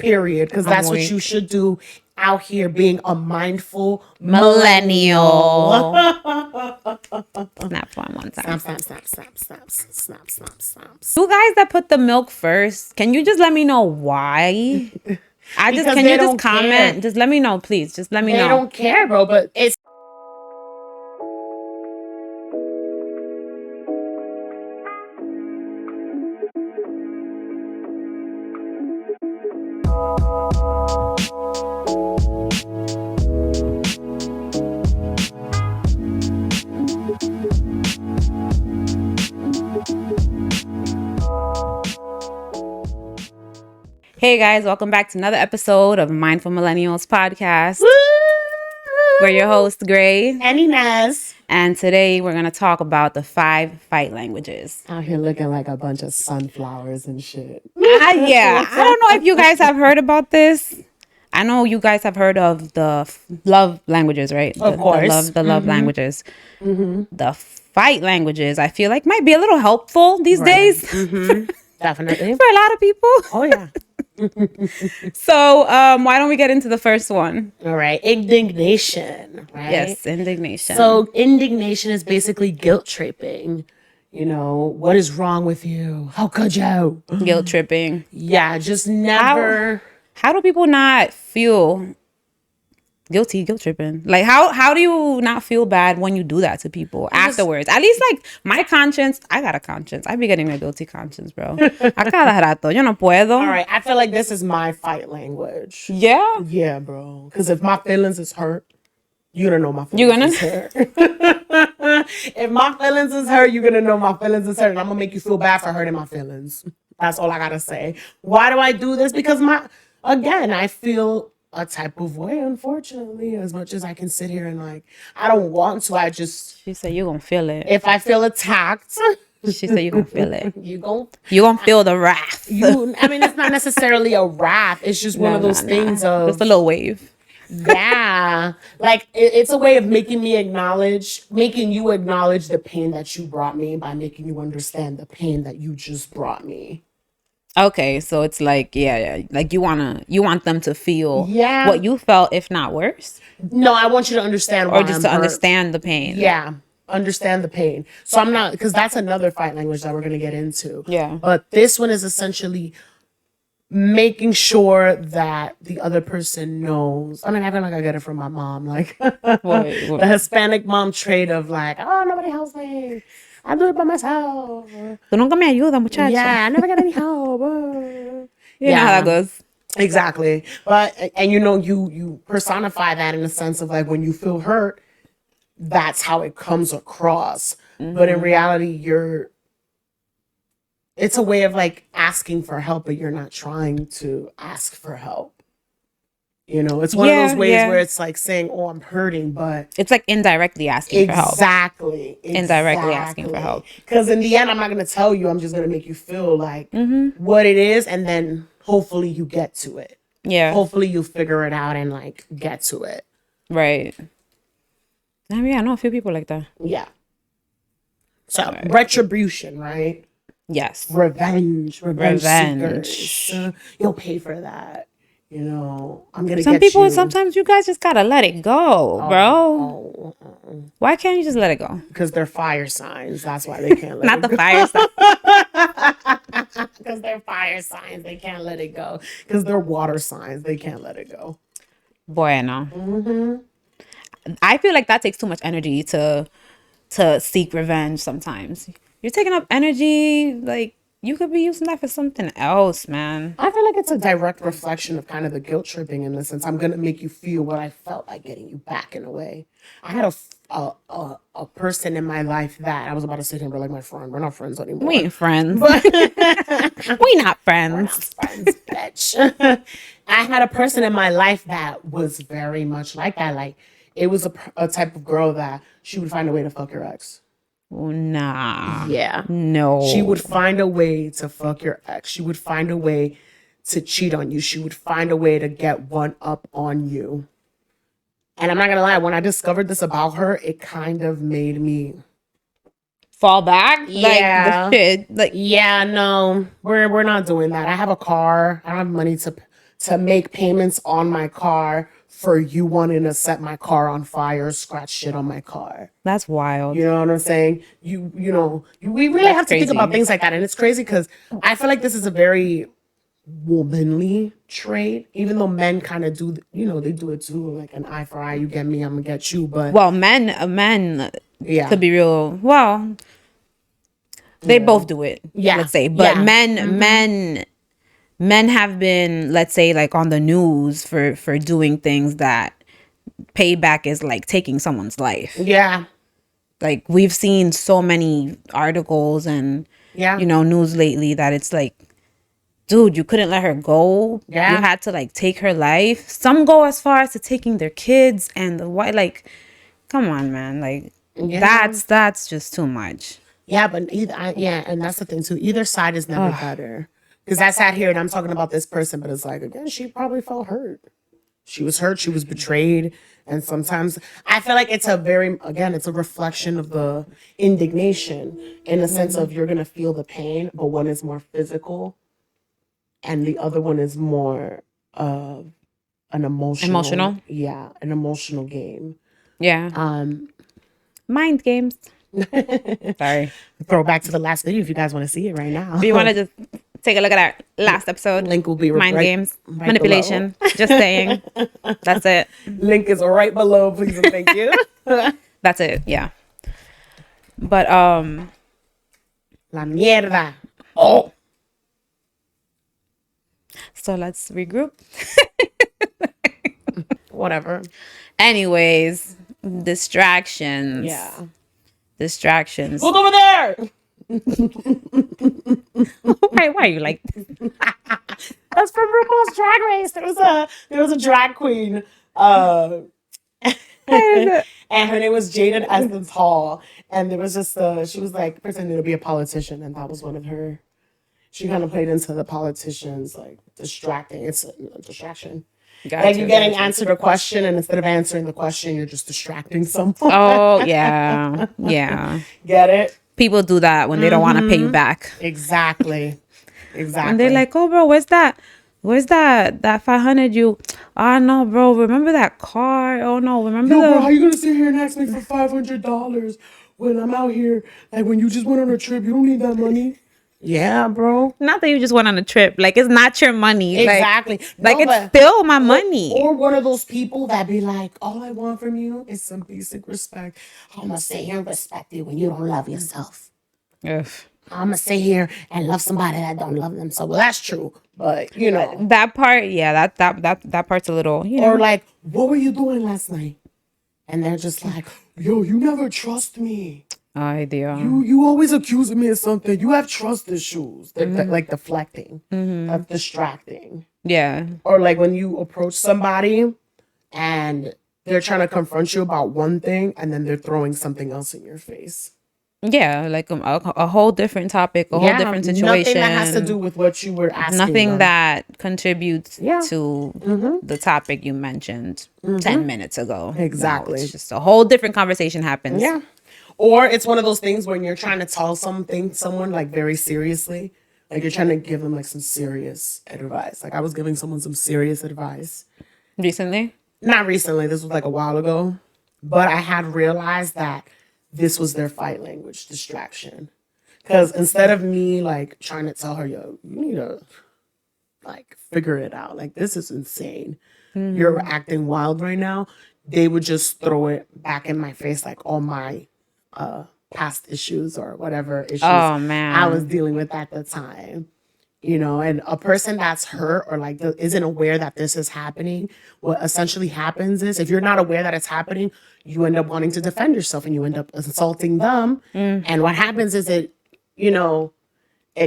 period, because that's what you should do out here, being a mindful millennial. Snap one time. Snap. You guys that put the milk first, can you just let me know why? Can you just comment? Care. Just let me know, please. Just let me know. They don't care, bro, but it's... Hey guys, welcome back to another episode of Mindful Millennials podcast. We're your hosts, Gray and Inez. And today we're going to talk about the 5 fight languages. Out here looking like a bunch of sunflowers and shit. Yeah, I don't know if you guys have heard about this. I know you guys have heard of the love languages, right? Of course. The love languages. Mm-hmm. The fight languages, I feel like might be a little helpful these days. Mm-hmm. Definitely. For a lot of people. Oh, yeah. So why don't we get into the first one? All right. Indignation, right? Yes, indignation. So indignation is basically guilt tripping. You know, what is wrong with you? How could you? Guilt tripping. Yeah, just never. How do people not feel guilt tripping? Like how do you not feel bad when you do that to people afterwards? At least like my conscience, I got a conscience. I be getting a guilty conscience, bro. A cada rato, yo no puedo. All right, I feel like this is my fight language. Yeah? Yeah, bro. Because if my feelings is hurt, you're gonna know my feelings is hurt. If my feelings is hurt, you're gonna know my feelings is hurt. And I'm gonna make you feel bad for hurting my feelings. That's all I gotta say. Why do I do this? Because I feel a type of way, unfortunately, as much as I can sit here and like, I don't want to, She said you gonna feel it. If I feel attacked. She said you gonna feel it. You gonna feel the wrath. I mean, it's not necessarily a wrath. It's just one of those things of... Just a little wave. Yeah. Like, it's a way of making you acknowledge the pain that you brought me by making you understand the pain that you just brought me. Okay, so it's like, yeah. Like you want them to feel what you felt, if not worse. No, I want you to understand why. Or just to understand the pain. Yeah, understand the pain. So I'm not, because that's another fight language that we're going to get into. Yeah. But this one is essentially making sure that the other person knows. I mean, I feel like I get it from my mom. Like, the Hispanic mom trait of like, oh, nobody helps me. I do it by myself. Tú nunca me ayuda, muchacha. Yeah, I never get any help. You know how that goes. Exactly. But, and you personify that in the sense of like, when you feel hurt, that's how it comes across. Mm-hmm. But in reality, it's a way of like asking for help, but you're not trying to ask for help. You know, it's one of those ways where it's like saying, oh, I'm hurting, but... It's like indirectly asking for help. Exactly. Indirectly asking for help. Because in the end, I'm not going to tell you. I'm just going to make you feel like what it is. And then hopefully you get to it. Yeah. Hopefully you figure it out and like get to it. Right. I mean, I know a few people like that. Yeah. So retribution, right? Yes. Revenge seekers. You'll pay for that. You know, I'm going to get you. Some people, sometimes you guys just got to let it go, bro. Why can't you just let it go? Because they're fire signs. That's why they can't let Not it the go. fire signs. Because they're fire signs. They can't let it go. Because they're water signs. They can't let it go. Bueno. Mm-hmm. I feel like that takes too much energy to seek revenge sometimes. You're taking up energy, like, you could be using that for something else, man. I feel like it's a direct reflection of kind of the guilt tripping in the sense I'm going to make you feel what I felt like getting you back in a way. I had a person in my life that I was about to sit here and be like my friend. We're not friends anymore. We ain't friends. We not friends. We're not friends, bitch. I had a person in my life that was very much like that. Like, it was a type of girl that she would find a way to fuck your ex. Nah. Yeah. No. She would find a way to fuck your ex. She would find a way to cheat on you. She would find a way to get one up on you. And I'm not going to lie, when I discovered this about her, it kind of made me fall back. Yeah. Like the shit. Like, yeah, no, we're not doing that. I have a car. I don't have money to make payments on my car for you wanting to set my car on fire, scratch shit on my car. That's wild. You know what I'm saying? We really have to think about things like that. And it's crazy because I feel like this is a very womanly trait, even though men kind of do, they do it too, like an eye for eye, you get me, I'm gonna get you. But well, men to be real, well, they both do it, let's say, but men have been, let's say, like on the news for doing things that payback is like taking someone's life. Like we've seen so many articles and news lately that it's like, dude, you couldn't let her go. You had to like take her life. Some go as far as to taking their kids and the white. Like, come on, man. Like, that's just too much. Yeah, but and that's the thing too. Either side is never better. Because I sat here and I'm talking about this person, but it's like, again, she probably felt hurt. She was hurt. She was betrayed. And sometimes I feel like it's a reflection of the indignation in the sense of you're going to feel the pain, but one is more physical. And the other one is more of an emotional. Yeah, an emotional game. Yeah. Mind games. Sorry. Throw back to the last video if you guys want to see it right now. If you want to just take a look at our last episode. Link will be Mind games. Manipulation. Just saying. That's it. Link is right below, please and thank you. That's it. Yeah. But La mierda. Oh. So let's regroup. Whatever. Anyways, distractions. Yeah. Distractions. Look over there. Why are you like this? That's from RuPaul's Drag Race. There was a drag queen. And her name was Jaden Essence Hall. And there was just she was like pretending to be a politician, and that was one of her. She kind of played into the politicians, like distracting. It's a distraction. Like you're getting answered a question, and instead of answering the question, you're just distracting someone. Oh, yeah. Yeah. Get it? People do that when they don't want to pay you back. Exactly. And they're like, oh, bro, where's that 500 you? Oh, no, bro, remember that car? Oh, no, remember bro, how you going to sit here and ask me for $500 when I'm out here? Like, when you just went on a trip, you don't need that money. Yeah, bro. Not that you just went on a trip. Like, it's not your money. Exactly. Like, it's still my money. Or one of those people that be like, all I want from you is some basic respect. I'm going to sit here and respect you when you don't love yourself. Ugh. I'm going to sit here and love somebody that don't love themselves. Well, that's true. But, That part, yeah, that part's a little, Or like, what were you doing last night? And they're just like, yo, you never trust me. Idea. You always accusing me of something. You have trust issues. They're like deflecting. That's distracting. Yeah. Or like when you approach somebody and they're trying to confront you about one thing and then they're throwing something else in your face. Yeah, like a whole different topic, a whole different situation. Nothing that has to do with what you were asking. Nothing that contributes to the topic you mentioned 10 minutes ago. Exactly. No, it's just a whole different conversation happens. Yeah. Or it's one of those things when you're trying to tell someone like very seriously, like you're trying to give them like some serious advice. Like I was giving someone some serious advice. Recently? Not recently. This was like a while ago. But I had realized that this was their fight language, distraction. Because instead of me like trying to tell her, yo, you need to like figure it out. Like this is insane. You're acting wild right now. They would just throw it back in my face like all my past issues or whatever issues I was dealing with at the time. And a person that's hurt or like isn't aware that this is happening, what essentially happens is if you're not aware that it's happening, you end up wanting to defend yourself and you end up insulting them. And what happens is it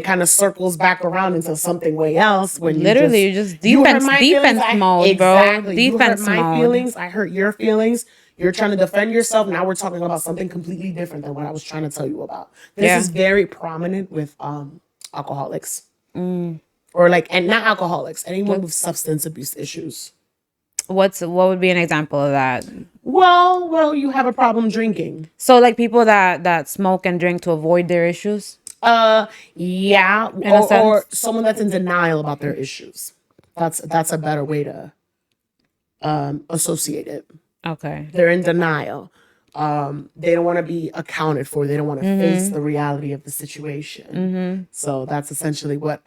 kind of circles back around into something way else when you just defense mode, exactly. Bro. Defense you hurt my mode. feelings, I hurt your feelings. You're trying to defend yourself. Now we're talking about something completely different than what I was trying to tell you about. This is very prominent with alcoholics. Or like, and not alcoholics, anyone with substance abuse issues. What would be an example of that? Well, you have a problem drinking. So like people that smoke and drink to avoid their issues? Yeah. Or someone that's in denial about their issues. That's a better way to associate it. Okay. They're in denial. They don't want to be accounted for. They don't want to face the reality of the situation. So that's essentially what,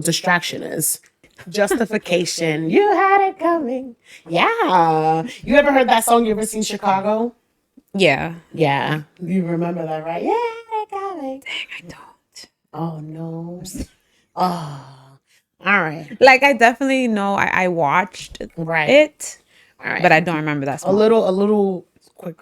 distraction is. Justification. You had it coming. Yeah. You ever heard that song? You ever seen Chicago? Yeah. Yeah. You remember that, right? Yeah, had it coming. Dang, I don't. Oh, no. Oh. All right. Like, I definitely know I watched Right. it, All right. but I don't remember that song. A little quick.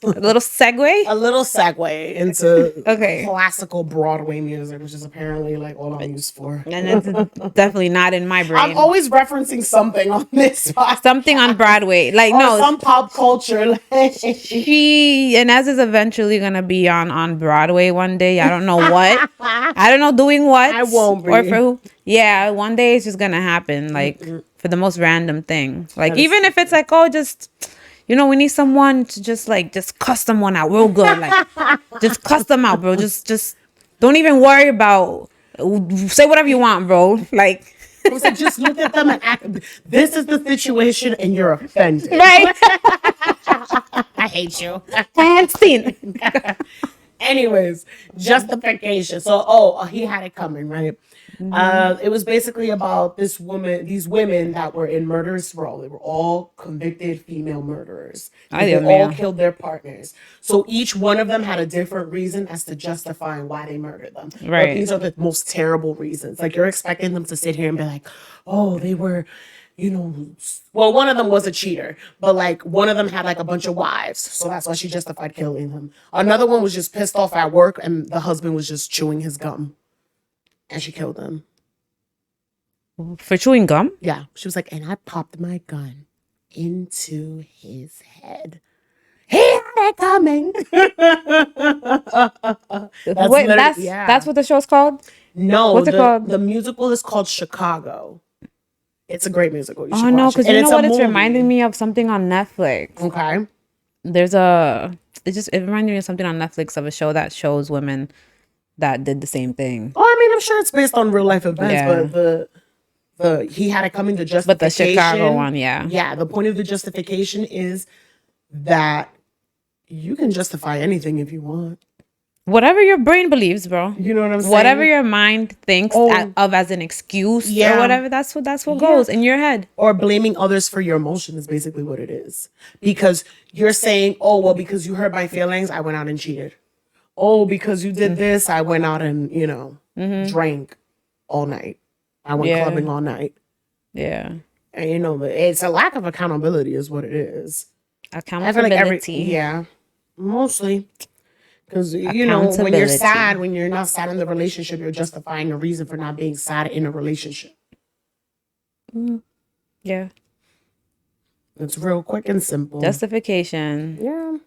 A little segue. A little segue into Okay. classical Broadway music, which is apparently like all I'm used for. And it's definitely not in my brain. I'm always referencing something on this podcast. Something on Broadway. Like, Or no. some pop culture. Inez is eventually going to be on Broadway one day. I don't know what. I don't know doing what. I won't be. Or for who. Yeah, one day it's just going to happen. Like, for the most random thing. Like, even if it's like, oh, just... we need someone to just cuss someone out real good. Like, just cuss them out, bro. Just don't even worry about, say whatever you want, bro. Like, So just look at them and act. This is the situation and you're offended. right? I hate you. Handstand. Anyways, justification. So, he had it coming, right? It was basically about these women that were in murderous row. They were all convicted female murderers. They all killed their partners. So each one of them had a different reason as to justifying why they murdered them. Right. But these are the most terrible reasons. Like, you're expecting them to sit here and be like, oh, they were, well, one of them was a cheater, but like one of them had like a bunch of wives. So that's why she justified killing him. Another one was just pissed off at work and the husband was just chewing his gum. And she killed him. For chewing gum? Yeah. She was like, and I popped my gun into his head. He had it coming. That's what the show's called? No. What's it called? The musical is called Chicago. It's a great musical. You Oh, should no, watch it. because And you know what? It's movie. reminding me of something on Netflix. Okay. It reminded me of something on Netflix of a show that shows women that did the same thing. Oh, I mean, I'm sure it's based on real life events, Yeah. but the he had it coming to justification. But the Chicago one, yeah. Yeah, the point of the justification is that you can justify anything if you want. Whatever your brain believes, bro. You know what I'm saying? Whatever your mind thinks of as an excuse or whatever, that's what goes in your head. Or blaming others for your emotion is basically what it is. Because you're saying, oh, well, because you hurt my feelings, I went out and cheated. Oh, because you did this, I went out and, drank all night. I went clubbing all night. Yeah. And, it's a lack of accountability is what it is. Accountability. Mostly. Because, when you're sad, when you're not sad in the relationship, you're justifying a reason for not being sad in a relationship. Yeah. It's real quick and simple. Justification. Yeah.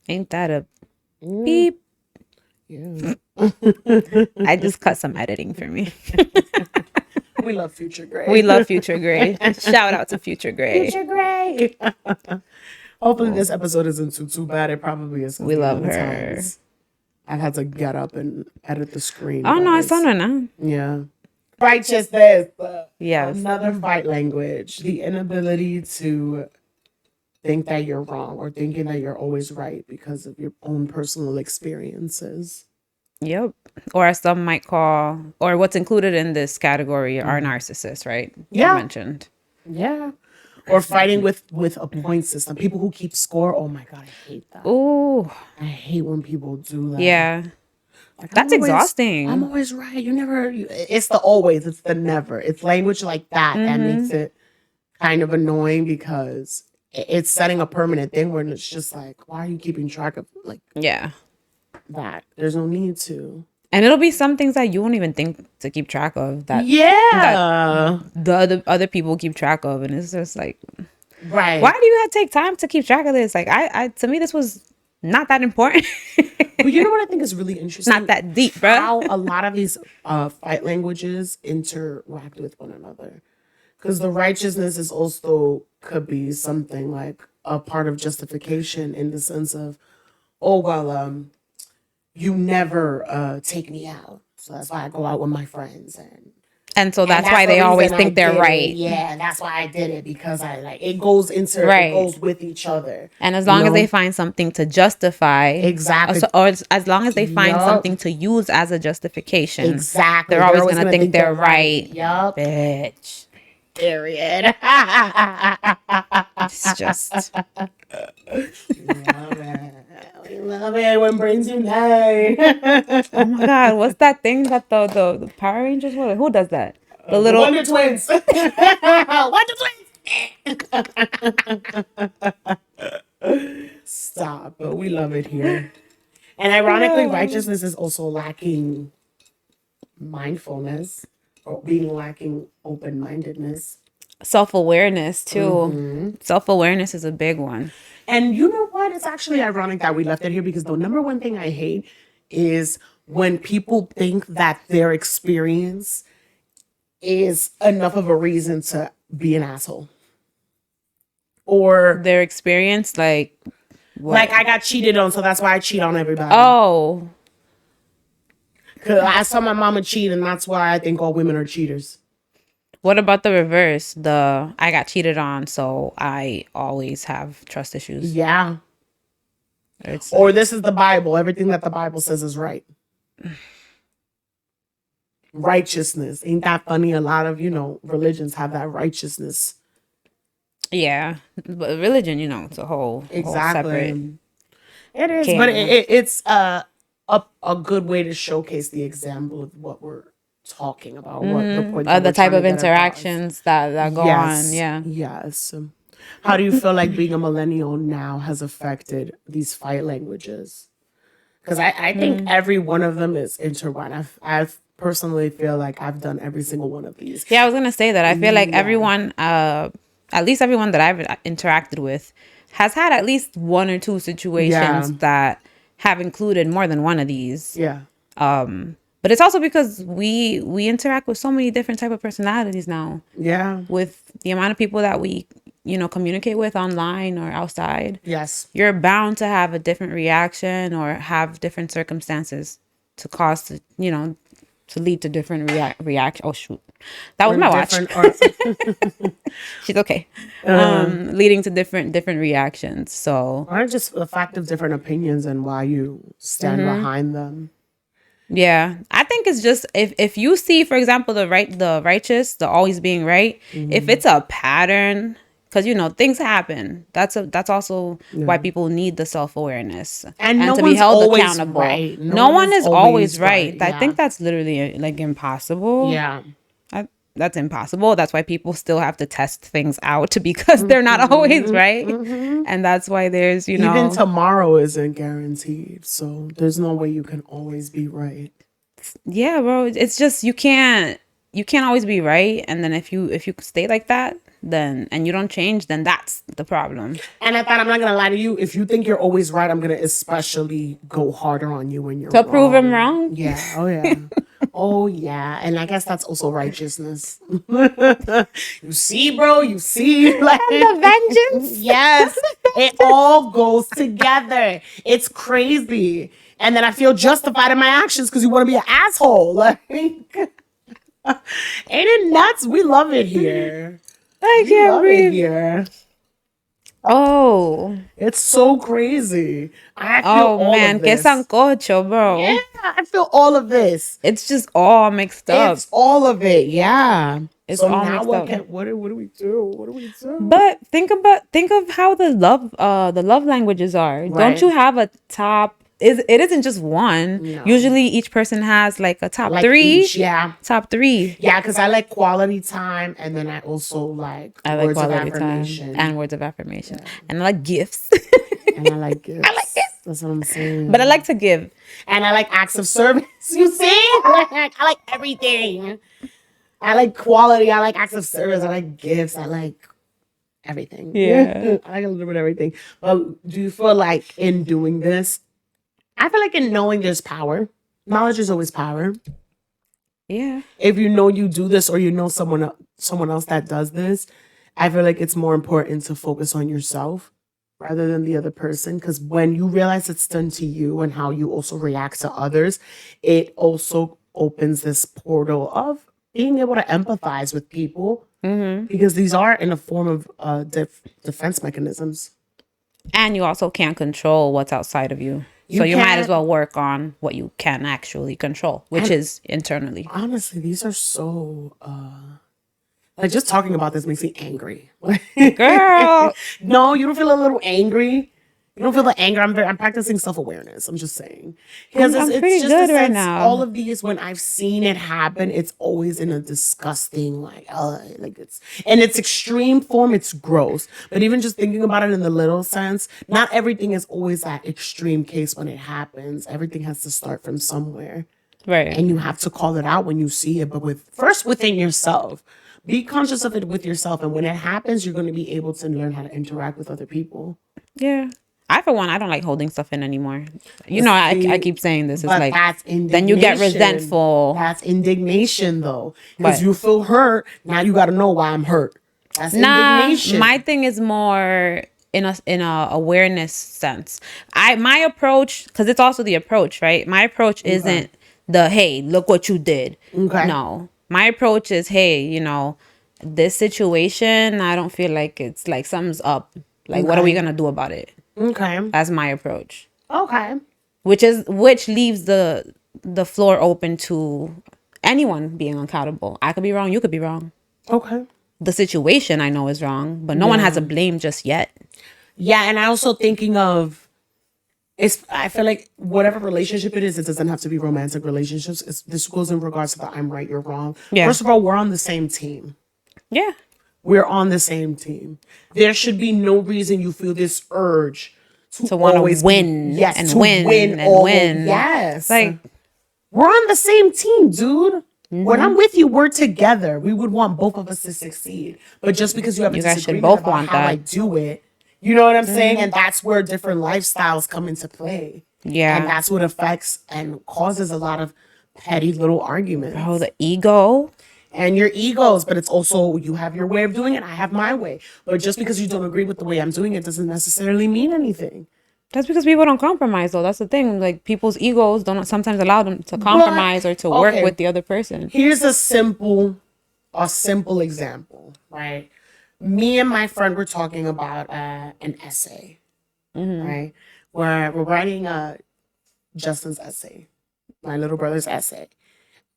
Ain't that a beep? Yeah. I just cut some editing for me. We love Future Gray. We love Future Gray. Shout out to Future Gray. Future Gray. Hopefully this episode isn't too bad. It probably is. We love her. I've had to get up and edit the screen. Oh, no, it's on her now. Yeah. Righteousness. Yes. Another fight language. The inability to think that you're wrong or thinking that you're always right because of your own personal experiences. Yep. Or as some might call, or what's included in this category are narcissists, right? Yeah. You mentioned. Yeah. Or fighting with a point system. People who keep score. Oh my God, I hate that. Ooh. I hate when people do that. Yeah. Like, That's exhausting. I'm always right. It's the always, it's the never. It's language like that that makes it kind of annoying because it's setting a permanent thing where it's just like, why are you keeping track of that? There's no need to. And it'll be some things that you won't even think to keep track of that the other people keep track of, and it's just like, right? Why do you have to take time to keep track of this? Like, I to me this was not that important. But you know what I think is really interesting? Not that deep, bro. How a lot of these fight languages interact with one another, because the righteousness is also could be something like a part of justification in the sense of, oh well, you never take me out, so that's why I go out with my friends, and And so And that's that's why the they always reason I think they're did it. right. Yeah, that's why I did it, because I like it goes with each other. And as long as they find something to justify, Exactly, or as long as they find Yup. something to use as a justification, exactly, they're always gonna think they're right. Yup. Bitch. Period. It's just Love it. We love it when brains unite. oh my god, what's that thing that the Power Rangers were? Who does that? The little Wonder Twins. Wonder Twins. Stop, but we love it here. And ironically, righteousness is also lacking mindfulness, or being lacking open-mindedness. self-awareness too. Self-awareness is a big one. And you know what? It's actually ironic that we left it here, because the number one thing I hate is when people think that their experience is enough of a reason to be an asshole. Or Their experience, like what? like I got cheated on, so that's why I cheat on everybody. Oh, Because I saw my mama cheat, and that's why I think all women are cheaters. what about the reverse? I got cheated on, so I always have trust issues. Yeah. It's Or this is the Bible. Everything that the Bible says is right. Righteousness. Ain't that funny? A lot of, religions have that righteousness. yeah, but religion, it's a whole separate. Exactly. It is, can. but it's a good way to showcase the example of what we're talking about. What the point that The we're type trying of to get across. interactions that go on. Yeah. Yes. How do you feel like being a millennial now has affected these fight languages? Because I think every one of them is intertwined. I've personally feel like I've done every single one of these. Yeah, I was gonna say that. I feel like everyone, at least everyone that I've interacted with, has had at least one or two situations that have included more than one of these. Yeah. But it's also because we interact with so many different type of personalities now. Yeah. With the amount of people that we communicate with online or outside. Yes. You're bound to have a different reaction or have different circumstances to cause to lead to different reaction. Oh shoot, that was my watch. She's okay. Leading to different reactions. So or just the fact of different opinions and why you stand behind them. yeah, I think it's just if you see, for example, the righteous, the always being right. If it's a pattern, because things happen. That's also why people need the self-awareness and no to be one's held always accountable. right. No one is always right. Yeah. I think that's literally like impossible. Yeah. That's impossible. That's why people still have to test things out because they're not always right. And that's why there's, even tomorrow isn't guaranteed. So there's no way you can always be right. Yeah, bro. It's just you can't always be right. And then if you stay like that, then and you don't change, then that's the problem. And I thought, I'm not gonna lie to you, if you think you're always right, I'm gonna especially go harder on you when you're To prove him wrong? Yeah. Oh yeah. Oh yeah. And I guess that's also righteousness. You see, bro, you see, like The vengeance. yes, it all goes together. It's crazy. And then I feel justified in my actions because you want to be an asshole. Like, ain't it nuts? We love it here. I We can't love it breathe. here. Oh. It's so crazy. I feel Oh all man, of que this. sancocho, bro. Yeah, I feel all of this. It's just all mixed up. It's all of it. Yeah. It's so all now mixed what up. what do we do? What do we do? But think of how the love languages are. Right. Don't you have a top? It isn't just one. No. Usually each person has like a top Like three. each, yeah. Top three. Yeah, because I like quality time, and then I also like I like words of quality time affirmation. and words of affirmation. And I like gifts. And I like gifts. I like gifts. That's what I'm saying. But I like to give. And I like acts of service. You see? I like everything. I like quality. I like acts of service. I like gifts. I like everything. Yeah. I like a little bit of everything. But do you feel like in doing this, I feel like in knowing there's power. Knowledge is always power. Yeah. If you know you do this or you know someone else that does this, I feel like it's more important to focus on yourself rather than the other person. Because when you realize it's done to you and how you also react to others, it also opens this portal of being able to empathize with people because these are in a form of defense mechanisms. And you also can't control what's outside of you. So you might as well work on what you can actually control, which is internally. Honestly, these are so like just talking about this makes me angry. Girl. No, you don't feel a little angry. You don't feel the anger. I'm practicing self-awareness. I'm just saying. Because I'm it's pretty just good a right sense, now. all of these, when I've seen it happen, it's always in a disgusting, like it's in its extreme form, it's gross. But even just thinking about it in the little sense, not everything is always that extreme case when it happens. Everything has to start from somewhere. Right. And you have to call it out when you see it, but first within yourself. Be conscious of it with yourself. And when it happens, you're going to be able to learn how to interact with other people. Yeah. I, for one, I don't like holding stuff in anymore. You know, I keep saying this. It's like, that's indignation. Then you get resentful. That's indignation, though. Because you feel hurt. Now you got to know why I'm hurt. That's indignation. My thing is more in a awareness sense. My approach, because it's also the approach, right? My approach isn't the, hey, look what you did. Okay. No. My approach is, hey, you know, this situation, I don't feel like it's like something's up. Like, what are we going to do about it? Okay. That's my approach. Okay. Which leaves the floor open to anyone being accountable. I could be wrong. You could be wrong. Okay. The situation I know is wrong, but no one has a blame just yet. Yeah, and I also thinking of I feel like whatever relationship it is, it doesn't have to be romantic relationships. This goes in regards to the I'm right, you're wrong. Yeah. First of all, we're on the same team. Yeah. We're on the same team. There should be no reason you feel this urge to want to win. Yes, and to win. Yes. Like, we're on the same team, dude. When I'm with you, we're together. We would want both of us to succeed. But just because you have a disagreement both about want how that. I do it, you know what I'm saying? And that's where different lifestyles come into play. Yeah. And that's what affects and causes a lot of petty little arguments. oh, the ego. And your egos, but it's also you have your way of doing it, I have my way. But just because you don't agree with the way I'm doing it doesn't necessarily mean anything. That's because people don't compromise, though. That's the thing. Like, people's egos don't sometimes allow them to compromise or to work with the other person. Here's a simple example, right? Me and my friend were talking about an essay, right? Where we're writing Justin's essay, my little brother's essay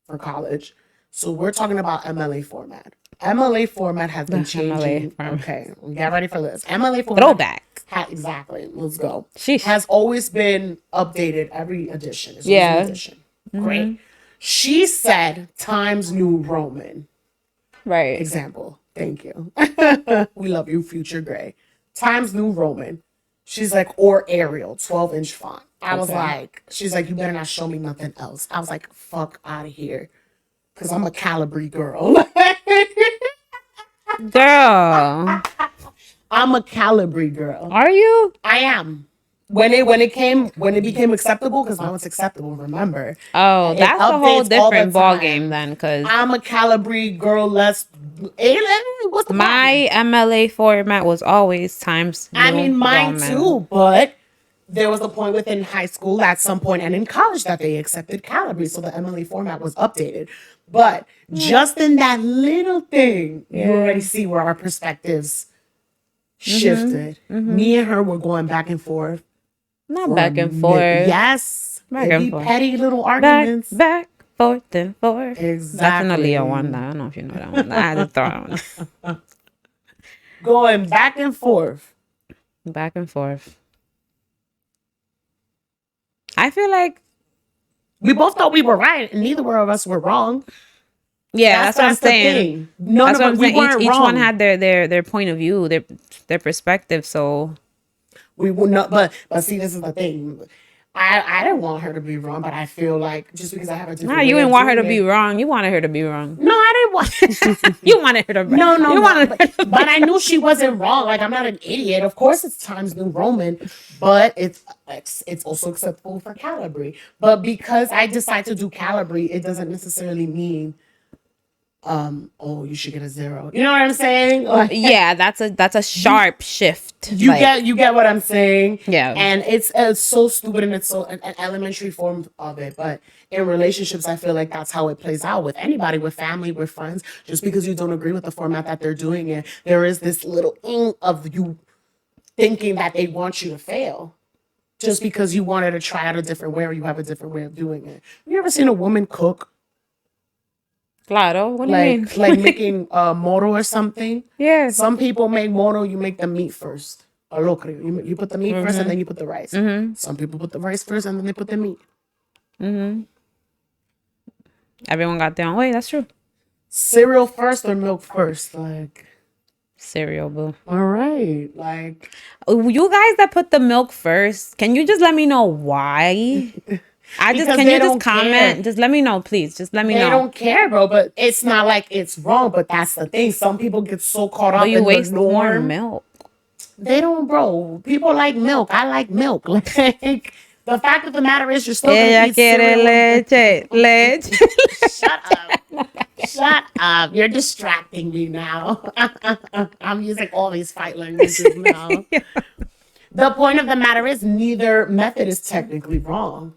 for college. So we're talking about MLA format. MLA format has been changing. Okay, get ready for this. MLA format. Throwback. Exactly. Let's go. Sheesh. Has always been updated every edition. It's Yeah. an edition. Great. She said Times New Roman. Right. Example. Thank you. We love you, Future Gray. Times New Roman. She's like, or Arial, 12-inch font. I was like, she's like, you better not show me nothing else. I was like, fuck out of here. Because I'm a Calibri girl. Girl. I'm a Calibri girl. Are you? I am. When it became acceptable, because now it's acceptable, remember. Oh, that's a whole updates all the different ball time. game then, because I'm a Calibri girl. What's the my MLA format was always Times New I mean, mine Roman. too, but there was a point within high school at some point and in college that they accepted Calibri, so the MLA format was updated. But just in that little thing, you already see where our perspectives shifted. Me and her were going back and forth. Not back and forth. Yes. Back It'd and be forth. petty little arguments. Back, forth, and forth. Exactly. That's an Aaliyah one. Though. I don't know if you know that one. I had to throw that one. Going back and forth. Back and forth. I feel like We both thought we were right, and neither of us were wrong. yeah, that's what I'm the saying. thing. None That's of what I'm us, we saying. weren't Each wrong. one had their point of view, their perspective. So We would not, but see, this is the thing. I didn't want her to be wrong, but I feel like just because I have a different. nah, you didn't want her to be wrong. You wanted her to be wrong. No, I didn't want. You wanted her to be No, you wanted her to but I knew she wasn't wrong. Like, I'm not an idiot. Of course, it's Times New Roman, but it's also acceptable for Calibri. But because I decide to do Calibri, it doesn't necessarily mean oh, you should get a 0. You know what I'm saying? Like, Yeah, that's a sharp shift. you get what I'm saying? Yeah. And it's so stupid, and it's so an elementary form of it. But in relationships, I feel like that's how it plays out with anybody, with family, with friends. Just because you don't agree with the format that they're doing it, there is this little of you thinking that they want you to fail. Just because you wanted to try out a different way, or you have a different way of doing it. You ever seen a woman cook? Claro, what do you mean? Like making moro or something? Yeah. Some people make moro, you make the meat first. Or locrio. You put the meat first and then you put the rice. Some people put the rice first and then they put the meat. Everyone got their own way. That's true. Cereal first or milk first? Like, Cereal, boo. all right. Like, You guys that put the milk first, can you just let me know why? Can you just comment? Care. Just let me know, please. Just let me know. They don't care, bro. But it's not like it's wrong. But that's the thing. Some people get so caught up in the norm. Waste more milk. They don't, bro. People like milk. I like milk. Like, the fact of the matter is, you're still gonna eat cereal. Leche. Shut up. Shut up. You're distracting me now. I'm using all these fight languages now. Yeah. The point of the matter is, neither method is technically wrong.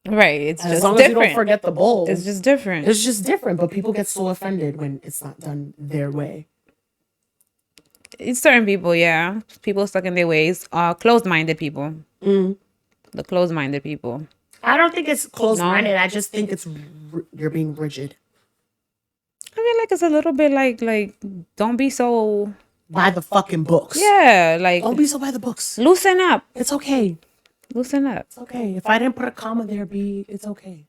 Right. It's as just long different. As you don't forget the bowl. It's just different. It's just different. But people get so offended when it's not done their way. It's certain people, yeah. People stuck in their ways. Closed-minded people. The closed-minded people. I don't think it's closed-minded. No. I just think it's you're being rigid. I mean, like, it's a little bit like don't be so by the fucking books. Yeah, like, don't be so by the books. Loosen up. It's okay. Loosen up. It's okay. If I didn't put a comma there, it's okay.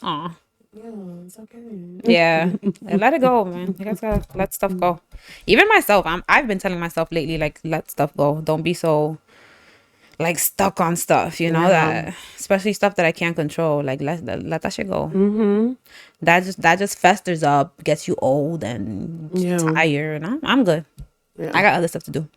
Aw. Yeah, it's okay. Yeah. Let it go, man. You guys gotta let stuff go. Even myself, I've been telling myself lately, like, let stuff go. Don't be so like stuck on stuff, you know, that especially stuff that I can't control. Like, let that shit go. That just festers up, gets you old and tired. And I'm good. Yeah. I got other stuff to do.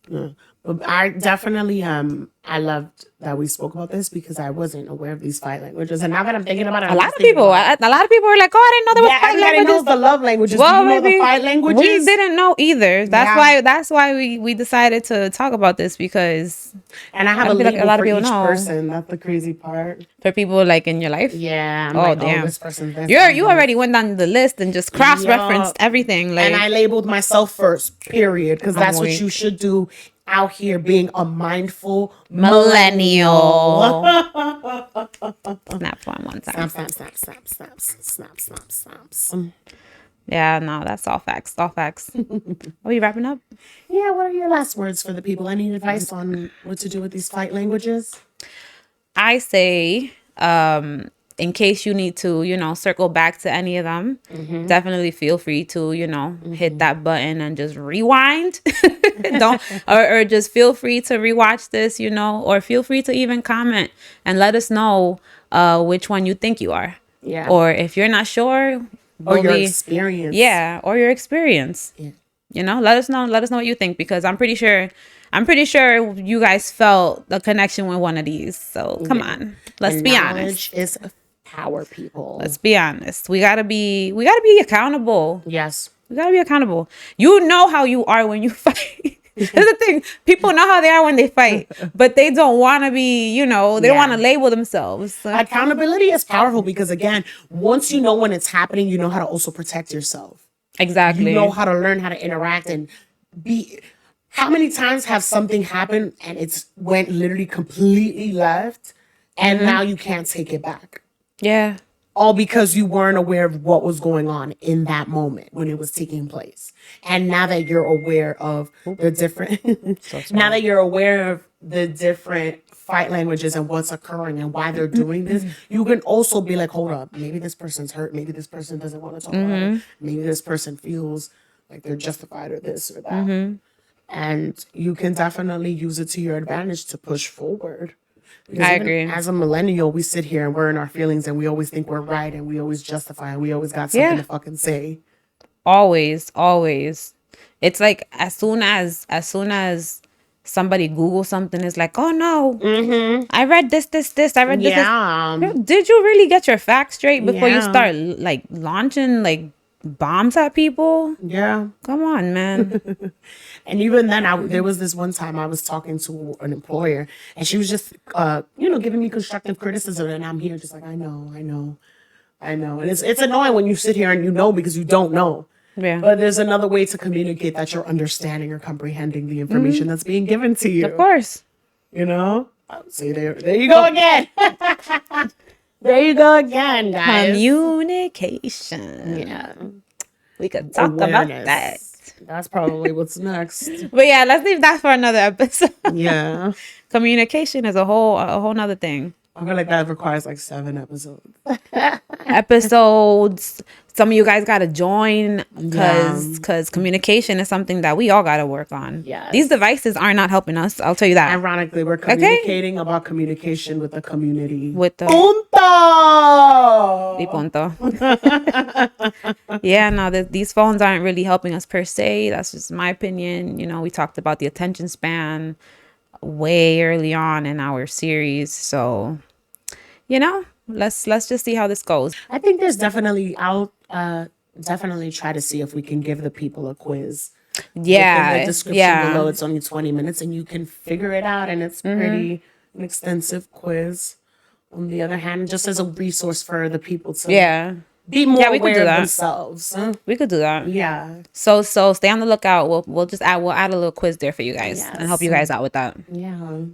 Yeah. But I definitely I loved that we spoke about this because I wasn't aware of these fight languages, and now that I'm thinking about it, a lot of people were like, "Oh, I didn't know there was fight languages." Everybody knows the love languages. Well, do you know the fight languages? We didn't know either. That's why we decided to talk about this, because and I have a lot of people each person. That's the crazy part. For people like in your life. Yeah. I'm damn. This person. You already went down the list and just cross-referenced everything. Like, and I labeled myself first. Period. Because that's what you should do. Out here being a mindful millennial. Snap one time. Snaps. Yeah, no, that's all facts. All facts. Are you wrapping up? Yeah, what are your last words for the people? Any advice on what to do with these fight languages? I say, in case you need to, circle back to any of them, definitely feel free to, hit that button and just rewind. or just feel free to rewatch this, or feel free to even comment and let us know which one you think you are. Yeah. Or if you're not sure, or your experience. Yeah, or your experience. Yeah. Let us know what you think, because I'm pretty sure you guys felt the connection with one of these. So come on. Let's be honest. Is power, people. Let's be honest. We gotta be accountable. Yes. We gotta be accountable. You know how you are when you fight. That's the thing. People know how they are when they fight, but they don't want to be, they don't want to label themselves. Accountability is powerful because, again, once you know when it's happening, you know how to also protect yourself. Exactly. You know how to learn how to interact and be. How many times have something happened and it's went literally completely left, and now you can't take it back? Yeah. All because you weren't aware of what was going on in that moment when it was taking place. And now that you're aware of the different, now that you're aware of the different fight languages and what's occurring and why they're doing this, you can also be like, hold up, maybe this person's hurt. Maybe this person doesn't want to talk about it. Maybe this person feels like they're justified or this or that. And you can definitely use it to your advantage to push forward. Because I agree. As a millennial, we sit here and we're in our feelings and we always think we're right and we always justify and we always got something to fucking say. Always. It's like as soon as somebody Googles something, it's like, oh no, I read this. I read this. Did you really get your facts straight before you start like launching like bombs at people. Yeah. Come on, man. And even then, there was this one time I was talking to an employer, and she was just, giving me constructive criticism, and I'm here just like, I know. And it's annoying when you sit here and you know because you don't know. Yeah. But there's another way to communicate that you're understanding or comprehending the information that's being given to you. Of course. You know? See, there you go again. There you go again, guys. Communication. Yeah. We could talk about that. That's probably what's next. But yeah, let's leave that for another episode. Yeah. Communication is a whole nother thing. I feel like that requires like 7 episodes. Some of you guys got to join because communication is something that we all got to work on. Yes. These devices are not helping us. I'll tell you that. Ironically, we're communicating about communication with the community. With the punto. Yeah, no, these phones aren't really helping us per se. That's just my opinion. You know, we talked about the attention span way early on in our series. So, you know, let's just see how this goes. I think there's definitely definitely try to see if we can give the people a quiz. Yeah. In the description below, it's only 20 minutes and you can figure it out, and it's pretty an extensive quiz. On the other hand, just as a resource for the people to be more aware of themselves. We could do that. Yeah. So stay on the lookout. We'll add a little quiz there for you guys and help you guys out with that. Yeah.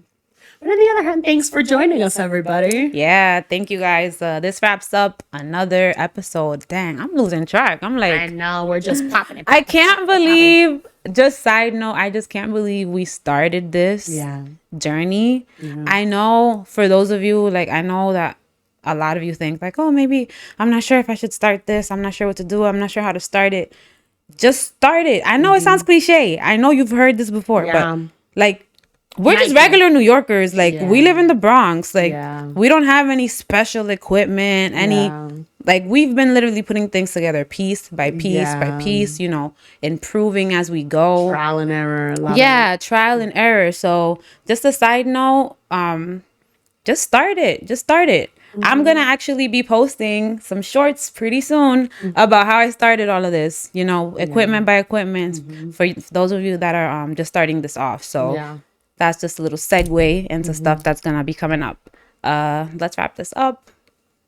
But on the other hand, thanks for joining us, everybody. Yeah, thank you guys. This wraps up another episode. Dang, I'm losing track. I'm like, I know, we're just popping it. I can't believe, just side note, I just can't believe we started this journey. Yeah. I know for those of you, like, I know that a lot of you think like, oh, maybe I'm not sure if I should start this. I'm not sure what to do. I'm not sure how to start it. Just start it. I know it sounds cliche. I know you've heard this before, but like, we're just regular New Yorkers. Like, we live in the Bronx. Like, we don't have any special equipment, like, we've been literally putting things together piece by piece by piece, you know, improving as we go. Trial and error. Trial and error. So just a side note, just start it. I'm going to actually be posting some shorts pretty soon about how I started all of this, you know, equipment by equipment for those of you that are just starting this off. So that's just a little segue into stuff that's going to be coming up. Let's wrap this up,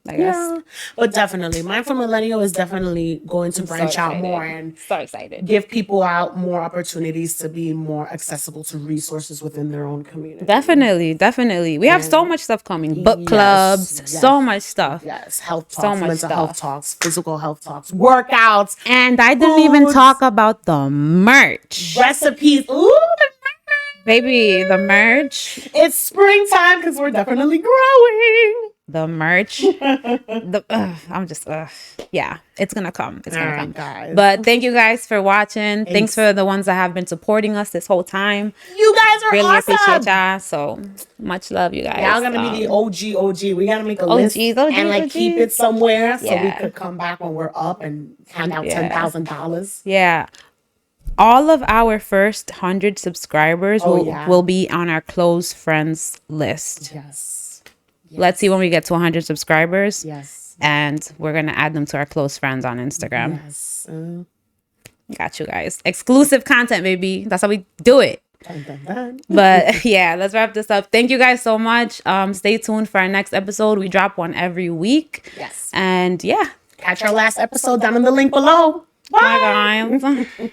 I guess. Yeah, but definitely. Mindful Millennial is definitely going to branch out more and so excited. Give people out more opportunities to be more accessible to resources within their own community. Definitely. We have so much stuff coming. Book clubs, so much stuff. Yes, health talks, so much mental health talks, physical health talks, workouts. And I didn't even talk about the merch. Recipes. Ooh, baby, the merch. It's springtime because we're definitely growing. The merch. I'm just, it's going to come. It's going to come. Guys. But thank you guys for watching. Thanks for the ones that have been supporting us this whole time. You guys are really awesome. Appreciate y'all. So much love, you guys. Y'all going to be the OG. We got to make a list and like keep it somewhere so we could come back when we're up and hand out $10,000. Yeah. All of our first 100 subscribers will be on our close friends list. Yes. Let's see when we get to 100 subscribers. Yes. And we're going to add them to our close friends on Instagram. Yes. Got you guys. Exclusive content, baby. That's how we do it. Dun, dun, dun. But yeah, let's wrap this up. Thank you guys so much. Stay tuned for our next episode. We drop one every week. Yes. And catch our last episode down in the link below. Bye guys.